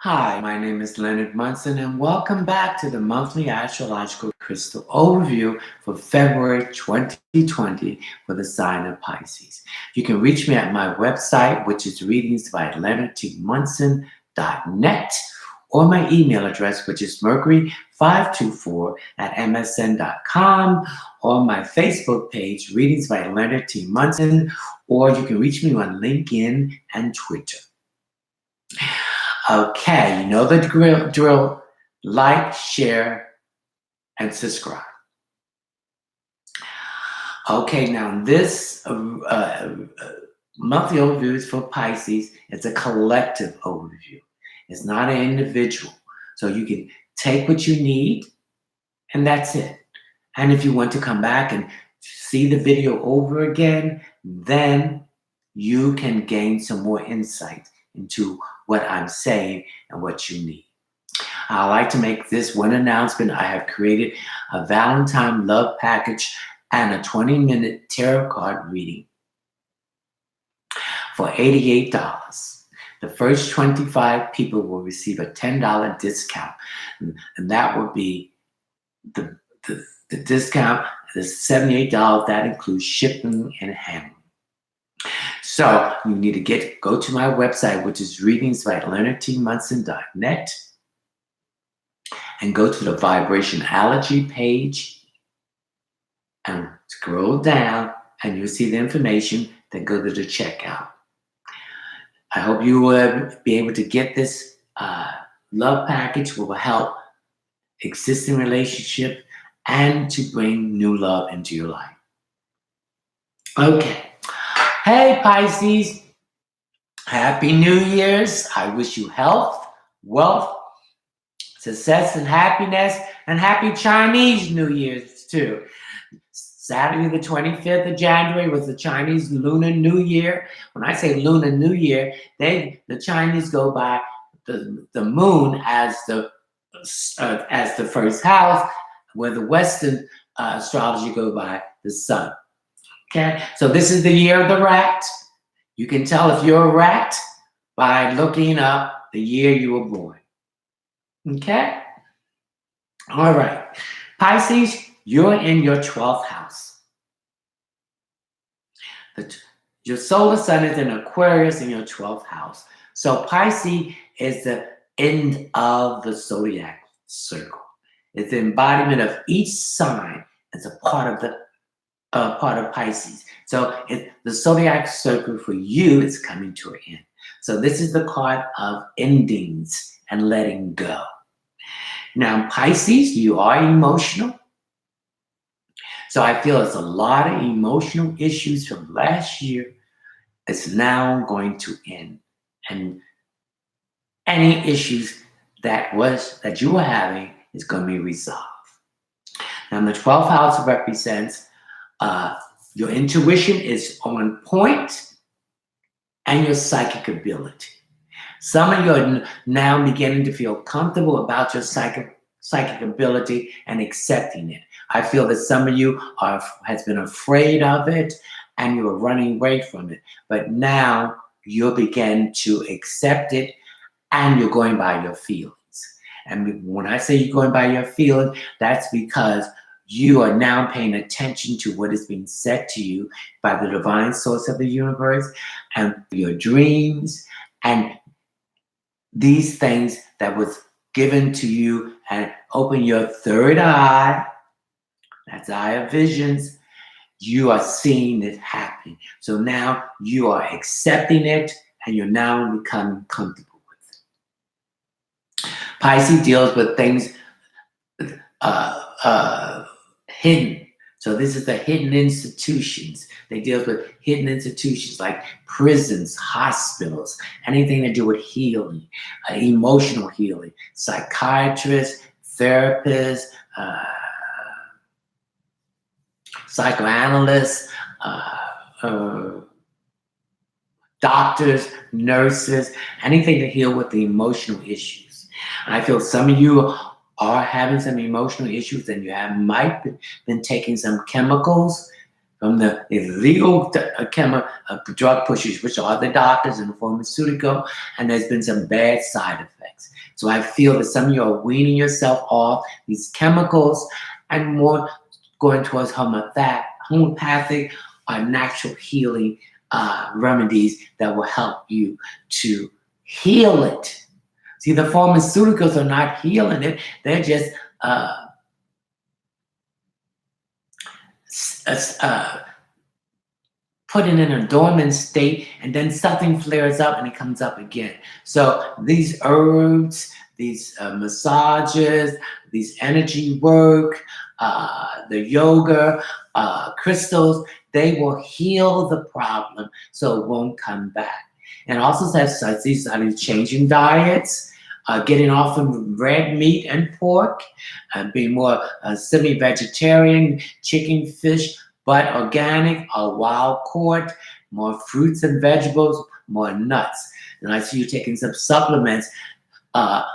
Hi, my name is Leonard Munson, and welcome back to the monthly astrological crystal overview for February 2020 for the sign of Pisces. You can reach me at my website, which is readings.leonardtmunson.net, or my email address, which is mercury524@msn.com, or my Facebook page, Readings by Leonard T. Munson, or you can reach me on LinkedIn and Twitter. Okay, you know the drill. Like, share, and subscribe. Okay, now this monthly overview is for Pisces. It's a collective overview. It's not an individual. So you can take what you need, and that's it. And if you want to come back and see the video over again, then you can gain some more insight into what I'm saying and what you need. I'd like to make this one announcement. I have created a Valentine love package and a 20-minute tarot card reading for $88. The first 25 people will receive a $10 discount, and that would be the discount is $78. That includes shipping and handling. So you need to go to my website, which is readings.leonardtmunson.net, and go to the vibration allergy page and scroll down, and you'll see the information. Then go to the checkout. I hope you will be able to get this love package, which will help existing relationship and to bring new love into your life. Okay. Hey, Pisces. Happy New Year's. I wish you health, wealth, success, and happiness. And happy Chinese New Year's, too. Saturday, the 25th of January, was the Chinese Lunar New Year. When I say Lunar New Year, the Chinese go by the moon as the first house, where the Western astrology go by the sun. Okay, so this is the year of the rat. You can tell if you're a rat by looking up the year you were born. Okay? All right. Pisces, you're in your 12th house. Your solar sun is in Aquarius in your 12th house. So Pisces is the end of the Zodiac circle. It's the embodiment of each sign as a part of Pisces. So the Zodiac circle for you is coming to an end. So this is the card of endings and letting go. Now, Pisces, you are emotional. So I feel it's a lot of emotional issues from last year. It's now going to end. And any issues that you were having is going to be resolved. Now, the 12th house represents your intuition is on point and your psychic ability. Some of you are now beginning to feel comfortable about your psychic ability and accepting it. I feel that some of you has been afraid of it and you are running away from it. But now you'll begin to accept it and you're going by your feelings. And when I say you're going by your feelings, that's because you are now paying attention to what is being said to you by the divine source of the universe and your dreams and these things that was given to you, and open your third eye. That's the eye of visions. You are seeing it happen. So now you are accepting it and you're now becoming comfortable with it. Pisces deals with things hidden. So this is the hidden institutions. They deal with hidden institutions like prisons, hospitals, anything to do with healing, emotional healing, psychiatrists, therapists, psychoanalysts, doctors, nurses, anything to heal with the emotional issues. And I feel some of you are having some emotional issues, and you might have been taking some chemicals from the illegal drug pushers, which are the doctors and the pharmaceutical, and there's been some bad side effects. vitamins. So I feel that some of you are weaning yourself off these chemicals and more going towards homeopathic or natural healing remedies that will help you to heal it. See, the pharmaceuticals are not healing it. They're just put it in a dormant state, and then something flares up and it comes up again. So these herbs, these massages, these energy work, the yoga, crystals, they will heal the problem so it won't come back. And also says these are changing diets, getting off of red meat and pork, being more semi-vegetarian, chicken, fish, but organic or wild caught, more fruits and vegetables, more nuts. And I see you taking some supplements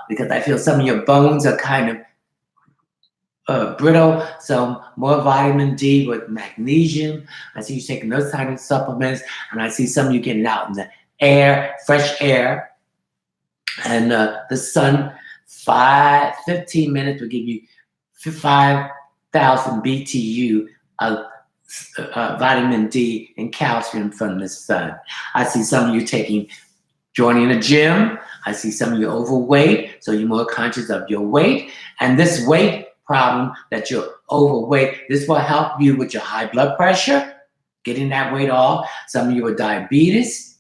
because I feel some of your bones are kind of brittle, so more vitamin D with magnesium. I see you taking those kind of supplements, and I see some of you getting out in the air, fresh air, and the sun. 15 minutes will give you 5,000 BTU of vitamin D and calcium from the sun. I see some of you joining a gym. I see some of you overweight, so you're more conscious of your weight. And this weight problem that you're overweight, this will help you with your high blood pressure, getting that weight off. Some of you with diabetes.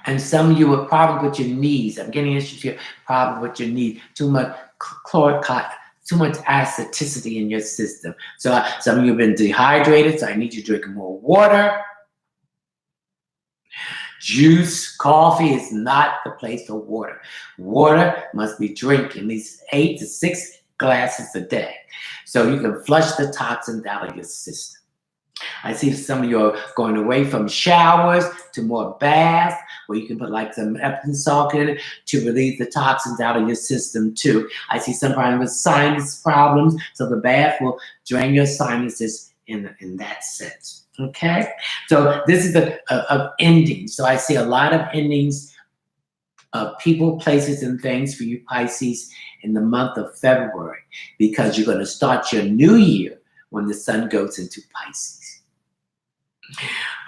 And some of you with problems with your knees. I'm getting issues here, problem with your knees. Too much too much acidicity in your system. So some of you have been dehydrated, so I need you to drink more water. Juice, coffee is not the place for water. Water must be drinking at least 8 to 6 glasses a day so you can flush the toxins out of your system. I see some of you are going away from showers to more baths, where you can put like some Epsom salt in it to relieve the toxins out of your system too. I see some problem with sinus problems, so the bath will drain your sinuses in that sense. Okay, so this is a ending. So I see a lot of endings of people, places, and things for you Pisces in the month of February, because you're going to start your new year when the sun goes into Pisces.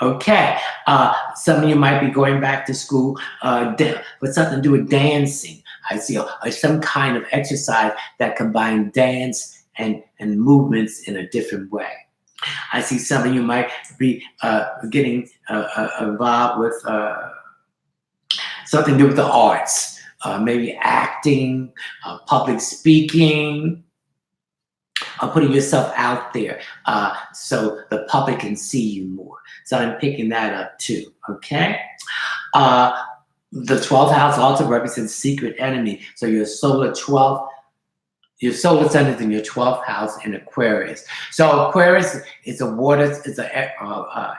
Okay, some of you might be going back to school with something to do with dancing. I see some kind of exercise that combines dance and movements in a different way. I see some of you might be getting involved with something to do with the arts, maybe acting, public speaking, putting yourself out there so the public can see you more. So I'm picking that up too, okay? The 12th house also represents secret enemy. So your solar sun is in your 12th house in Aquarius. So Aquarius is an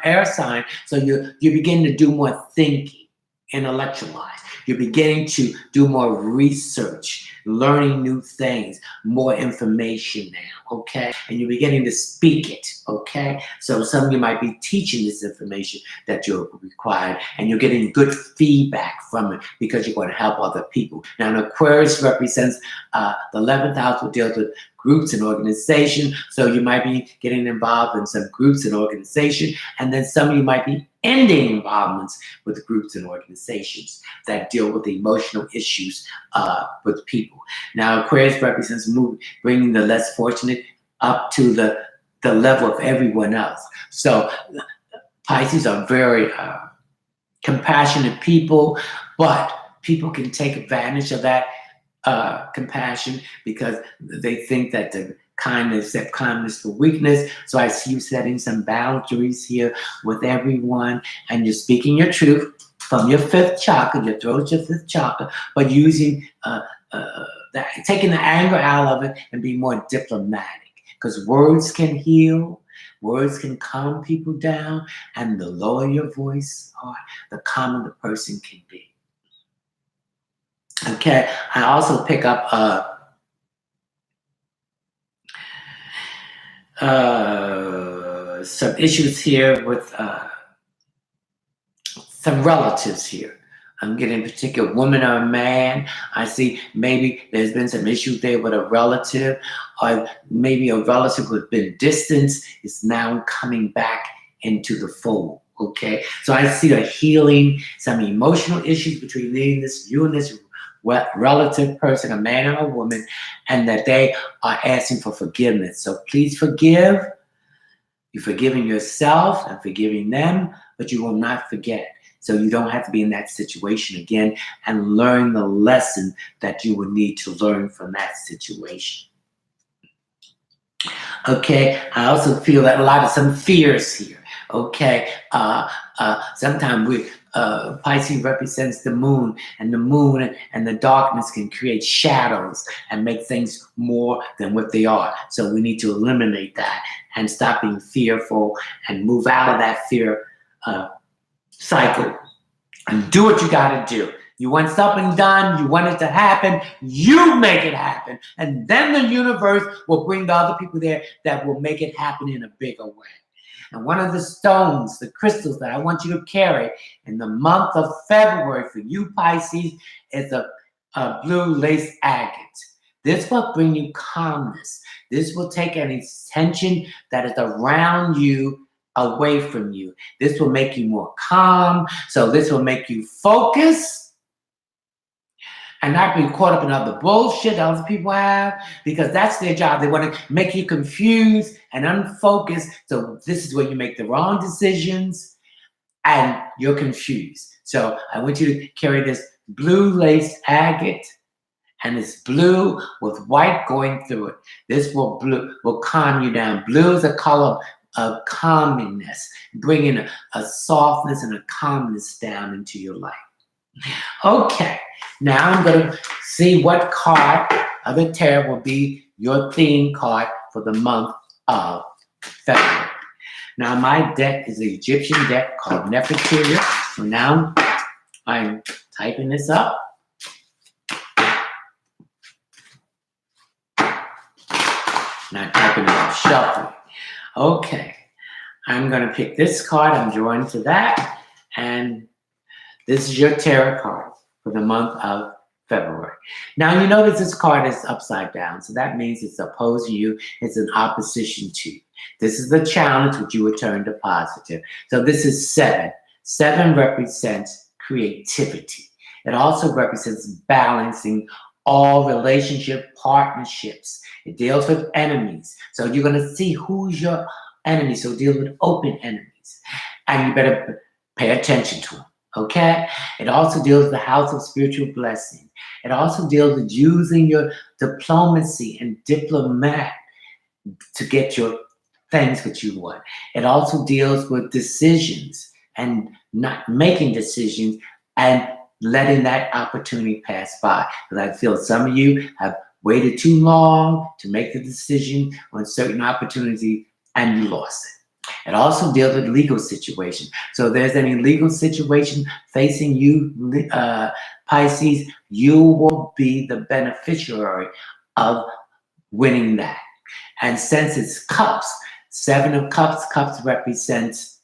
air sign. So you begin to do more thinking, intellectualize. You're beginning to do more research, learning new things, more information now, okay? And you're beginning to speak it, okay? So some of you might be teaching this information that you're required, and you're getting good feedback from it because you're going to help other people. Now, an Aquarius represents the 11th house, will deal with groups and organization. So you might be getting involved in some groups and organization, and then some of you might be ending involvements with groups and organizations that deal with emotional issues with people. Now, Aquarius represents bringing the less fortunate up to the level of everyone else. So Pisces are very compassionate people, but people can take advantage of that compassion because they think that the kindness for weakness. So I see you setting some boundaries here with everyone, and you're speaking your truth from your 5th chakra. Your throat's your 5th chakra, but using taking the anger out of it and being more diplomatic, because words can heal. Words can calm people down, and the lower your voice are, the calmer the person can be. Okay, I also pick up some issues here with some relatives here. I'm getting a particular woman or a man. I see maybe there's been some issues there with a relative, or maybe a relative who's been distanced is now coming back into the fold. Okay, so I see a healing, some emotional issues between you and this relative person, a man or a woman, and that they are asking for forgiveness. So please forgive. You're forgiving yourself and forgiving them, but you will not forget. So you don't have to be in that situation again, and learn the lesson that you will need to learn from that situation. Okay, I also feel that a lot of some fears here. Okay, sometimes Pisces represents the moon, and the moon and the darkness can create shadows and make things more than what they are. So we need to eliminate that and stop being fearful and move out of that fear cycle and do what you got to do. You want something done, you want it to happen, you make it happen. And then the universe will bring the other people there that will make it happen in a bigger way. And one of the stones, the crystals that I want you to carry in the month of February for you Pisces is a blue lace agate. This will bring you calmness. This will take any tension that is around you away from you. This will make you more calm. So this will make you focus and not be caught up in other bullshit that other people have, because that's their job. They want to make you confused and unfocused. So this is where you make the wrong decisions and you're confused. So I want you to carry this blue lace agate, and it's blue with white going through it. This will calm you down. Blue is a color of calmness, bringing a softness and a calmness down into your life. Okay, now I'm going to see what card of the tarot will be your theme card for the month of February. Now my deck is the Egyptian deck called Nefertiti. So now I'm typing this up. Not typing it up, shuffling. Okay, I'm going to pick this card. I'm drawing to that. And this is your tarot card for the month of February. Now, you notice this card is upside down. So that means it's opposed to you. It's in opposition to you. This is the challenge which you would turn to positive. So this is 7. 7 represents creativity. It also represents balancing all relationship partnerships. It deals with enemies. So you're going to see who's your enemy. So deal with open enemies. And you better pay attention to them. Okay? It also deals with the house of spiritual blessing. It also deals with using your diplomacy and diplomat to get your things that you want. It also deals with decisions and not making decisions and letting that opportunity pass by. Because I feel some of you have waited too long to make the decision on certain opportunity and you lost it. It also deals with legal situation. So if there's any legal situation facing you, Pisces, you will be the beneficiary of winning that. And since it's cups, 7 of cups, cups represents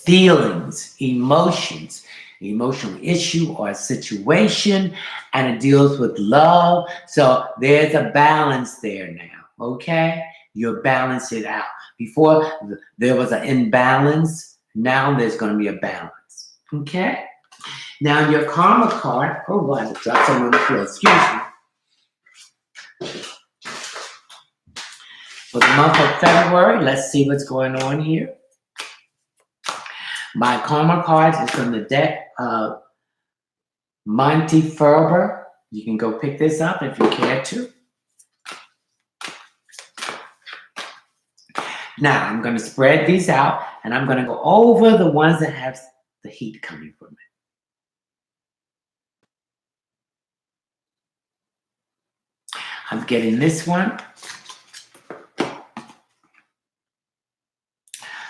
feelings, emotions, emotional issue or a situation, and it deals with love. So there's a balance there now, okay? You'll balance it out. Before there was an imbalance, now there's going to be a balance, okay? Now your karma card, oh, I just dropped something on the floor, excuse me. For the month of February, let's see what's going on here. My karma card is from the deck of Monty Ferber. You can go pick this up if you care to. Now, I'm going to spread these out, and I'm going to go over the ones that have the heat coming from it. I'm getting this one.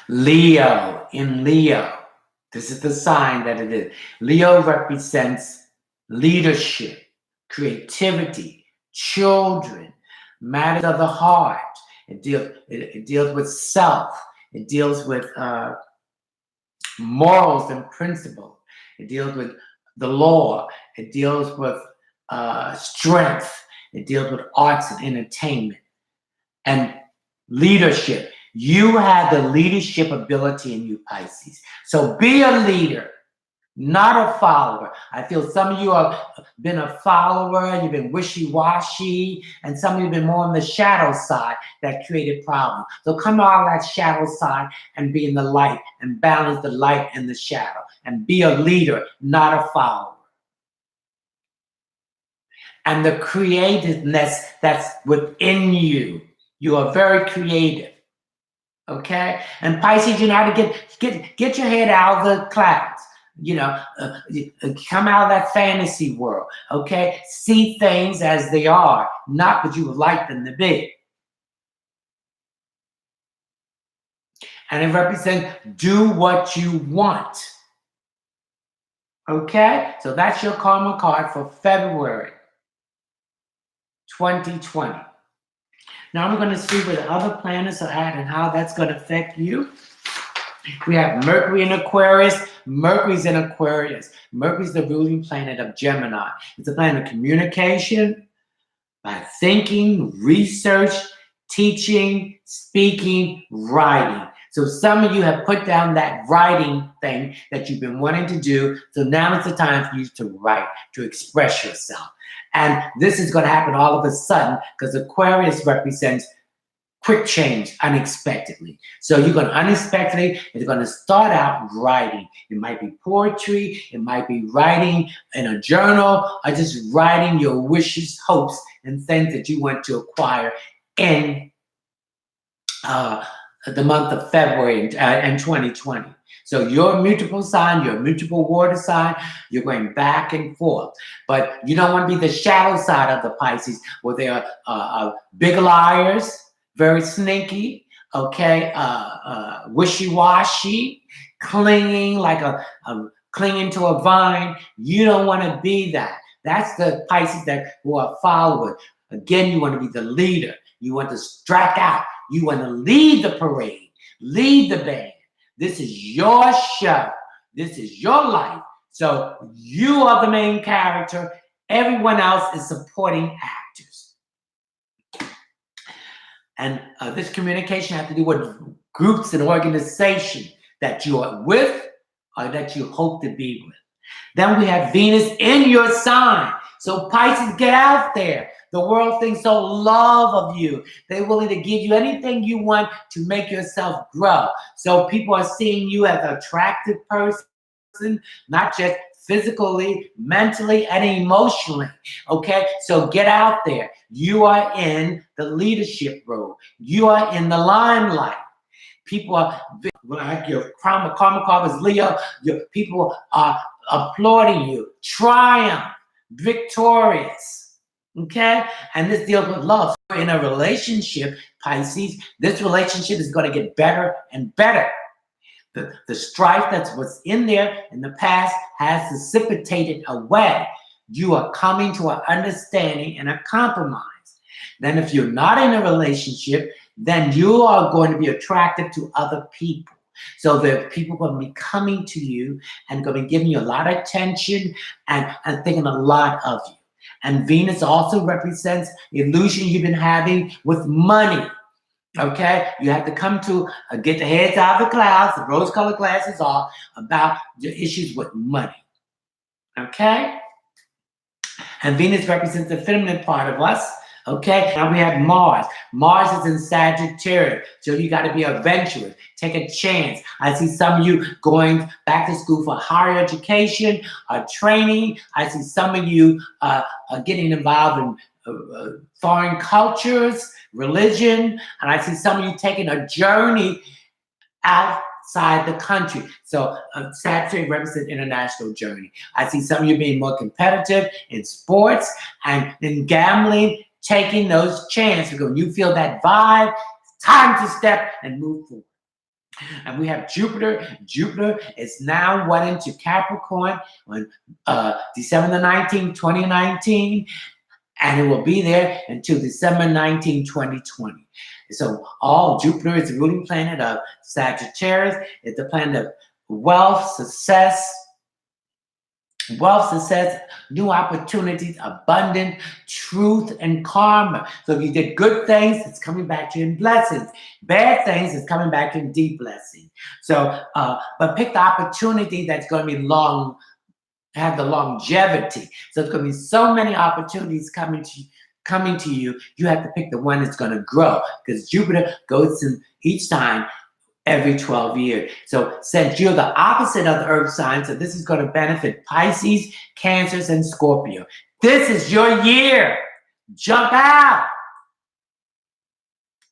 Leo, in Leo. This is the sign that it is. Leo represents leadership, creativity, children, matters of the heart. It deals with self. It deals with morals and principles. It deals with the law. It deals with strength. It deals with arts and entertainment and leadership. You have the leadership ability in you, Pisces. So be a leader, not a follower. I feel some of you have been a follower, you've been wishy-washy, and some of you have been more on the shadow side that created problems. So come out of that shadow side and be in the light and balance the light and the shadow and be a leader, not a follower. And the creativeness that's within you. You are very creative. Okay? And Pisces, you know how to get your head out of the clouds. Come out of that fantasy world. Okay? See things as they are, not what you would like them to be. And it represents do what you want. Okay? So that's your karma card for February 2020. Now we're going to see where the other planets are at and how that's going to affect you. We have Mercury in Aquarius. Mercury's in Aquarius. Mercury's the ruling planet of Gemini. It's a planet of communication, by thinking, research, teaching, speaking, writing. So some of you have put down that writing thing that you've been wanting to do. So now is the time for you to write, to express yourself. And this is going to happen all of a sudden because Aquarius represents quick change unexpectedly. So you're going to unexpectedly, it's going to start out writing. It might be poetry. It might be writing in a journal or just writing your wishes, hopes, and things that you want to acquire in the month of February in 2020. So you're a mutable sign, you're a mutable water sign, you're going back and forth. But you don't want to be the shadow side of the Pisces where they are big liars, very sneaky, okay, wishy-washy, clinging like clinging to a vine. You don't want to be that. That's the Pisces who are followers. Again, you want to be the leader. You want to strike out. You want to lead the parade, lead the band. This is your show. This is your life. So you are the main character. Everyone else is supporting actors. And this communication has to do with groups and organizations that you are with or that you hope to be with. Then we have Venus in your sign. So Pisces, get out there. The world thinks so love of you. They're willing to give you anything you want to make yourself grow. So people are seeing you as an attractive person, not just physically, mentally, and emotionally. Okay? So get out there. You are in the leadership role. You are in the limelight. People are, like your karma card is Leo, people are applauding you. Triumph. Victorious. Okay? And this deals with love. So in a relationship, Pisces, this relationship is going to get better and better. The strife that's what's in there in the past has dissipated away. You are coming to an understanding and a compromise. Then if you're not in a relationship, then you are going to be attracted to other people. So the people are going to be coming to you and going to be giving you a lot of attention and thinking a lot of you. And Venus also represents the illusion you've been having with money. Okay? You have to come to get the heads out of the clouds, the rose-colored glasses off about your issues with money. Okay? And Venus represents the feminine part of us. Okay, now we have Mars. Mars is in Sagittarius, so you got to be adventurous. Take a chance. I see some of you going back to school for higher education or training. I see some of you getting involved in foreign cultures, religion, and I see some of you taking a journey outside the country. So Sagittarius represents international journey. I see some of you being more competitive in sports and in gambling, taking those chances. Because when you feel that vibe, it's time to step and move forward. And we have Jupiter. Jupiter is now went into Capricorn on December the 19th, 2019. And it will be there until December 19, 2020. So Jupiter is the ruling planet of Sagittarius. It's the planet of wealth, success, Wealth, success, new opportunities, abundant, truth, and karma. So if you did good things, it's coming back to you in blessings. Bad things, it's coming back in deep blessing. So, but pick the opportunity that's going to be long, have the longevity. So it's going to be so many opportunities coming to you. You have to pick the one that's going to grow, because Jupiter goes in each sign every 12 years. So since you're the opposite of the earth sign, so this is going to benefit Pisces, Cancers, and Scorpio. This is your year. Jump out.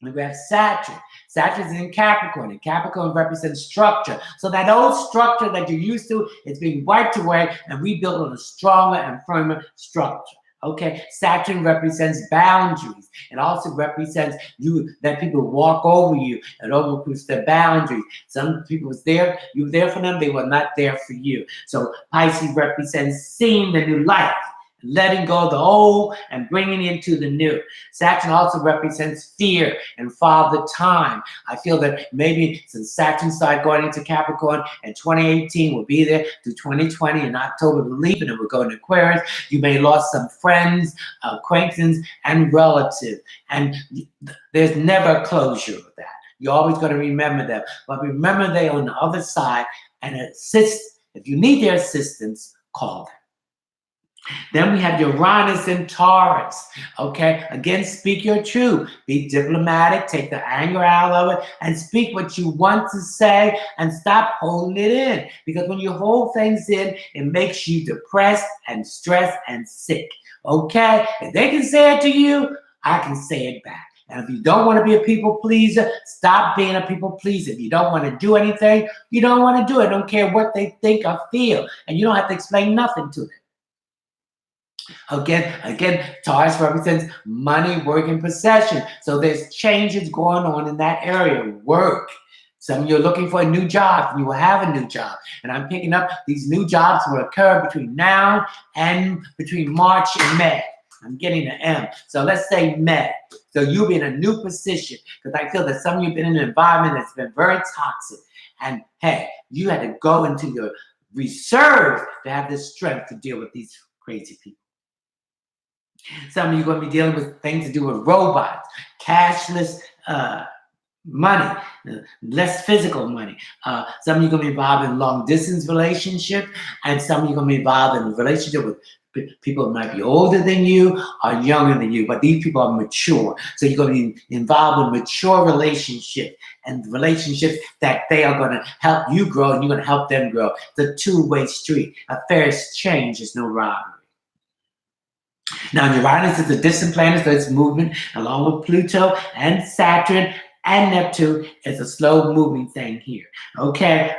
We have Saturn. Saturn is in Capricorn, and Capricorn represents structure. So that old structure that you're used to is being wiped away and rebuilt on a stronger and firmer structure. Okay, Saturn represents boundaries. It also represents you, that people walk over you and overpush their boundaries. Some people was there, you were there for them, they were not there for you. So Pisces represents seeing the new light, letting go of the old and bringing into the new. Saturn also represents fear and father time. I feel that maybe since Saturn started going into Capricorn in 2018, we'll be there through 2020. In October, we'll leave, and then we'll go into Aquarius. You may have lost some friends, acquaintances, and relatives. And there's never a closure of that. You're always going to remember them. But remember, they're on the other side, and assist. If you need their assistance, call them. Then we have Uranus and Taurus. Okay, again, speak your truth. Be diplomatic, take the anger out of it, and speak what you want to say, and stop holding it in. Because when you hold things in, it makes you depressed and stressed and sick. Okay, if they can say it to you, I can say it back. And if you don't want to be a people pleaser, stop being a people pleaser. If you don't want to do anything, you don't want to do it. Don't care what they think or feel. And you don't have to explain nothing to them. Again, Taurus represents money, work, and possession. So there's changes going on in that area. Work. Some of you are looking for a new job. You will have a new job. And I'm picking up these new jobs will occur between now and between March and May. I'm getting an M. So let's say May. So you'll be in a new position, because I feel that some of you have been in an environment that's been very toxic. And hey, you had to go into your reserve to have the strength to deal with these crazy people. Some of you are going to be dealing with things to do with robots, cashless money, less physical money. Some of you are going to be involved in long distance relationship, and some of you are going to be involved in a relationship with people that might be older than you or younger than you, but these people are mature. So you're going to be involved in mature relationships, and relationships that they are going to help you grow and you're going to help them grow. It's a two-way street. A fair exchange is no robbery. Now, Uranus is a distant planet, so its movement, along with Pluto and Saturn and Neptune, is a slow-moving thing here. Okay,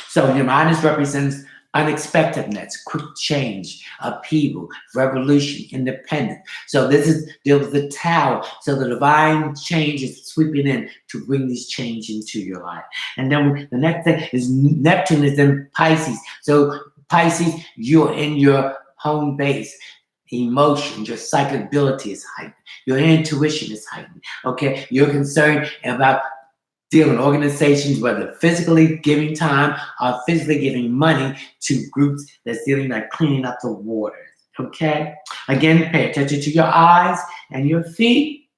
so Uranus represents unexpectedness, quick change, upheaval, revolution, independence. So this is deals with the Tower. So the divine change is sweeping in to bring this change into your life. And then the next thing is Neptune is in Pisces. So Pisces, you're in your home base. Emotions, your psychic ability is heightened. Your intuition is heightened. Okay, you're concerned about dealing with organizations, whether physically giving time or physically giving money to groups that's dealing like cleaning up the waters. Okay, again, pay attention to your eyes and your feet.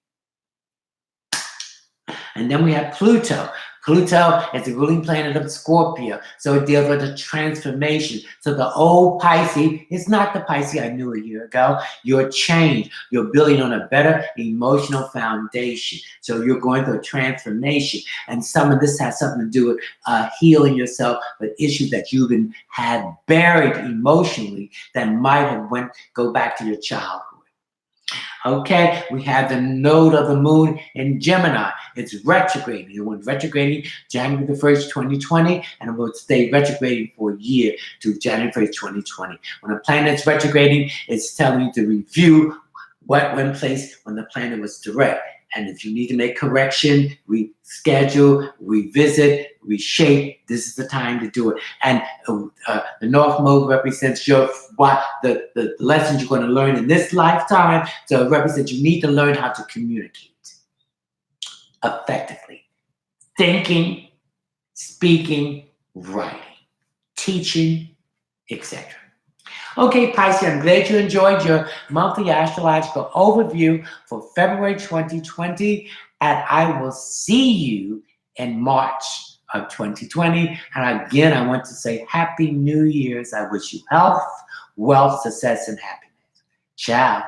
And then we have Pluto. Pluto is the ruling planet of Scorpio, so it deals with a transformation. So the old Pisces is not the Pisces I knew a year ago. You're changed. You're building on a better emotional foundation. So you're going through a transformation, and some of this has something to do with healing yourself with issues that you've had buried emotionally that might have go back to your childhood. Okay, we have the node of the moon in Gemini. It's retrograding. It went retrograding January the 1st, 2020, and it will stay retrograding for a year to January 1st, 2020. When a planet's retrograding, it's telling you to review what went in place when the planet was direct. And if you need to make correction, reschedule, revisit, reshape, this is the time to do it. And the North Node represents the lessons you're going to learn in this lifetime. So it represents you need to learn how to communicate effectively. Thinking, speaking, writing, teaching, etc. Okay, Pisces, I'm glad you enjoyed your monthly astrological overview for February 2020, and I will see you in March of 2020. And again, I want to say Happy New Year's. I wish you health, wealth, success, and happiness. Ciao.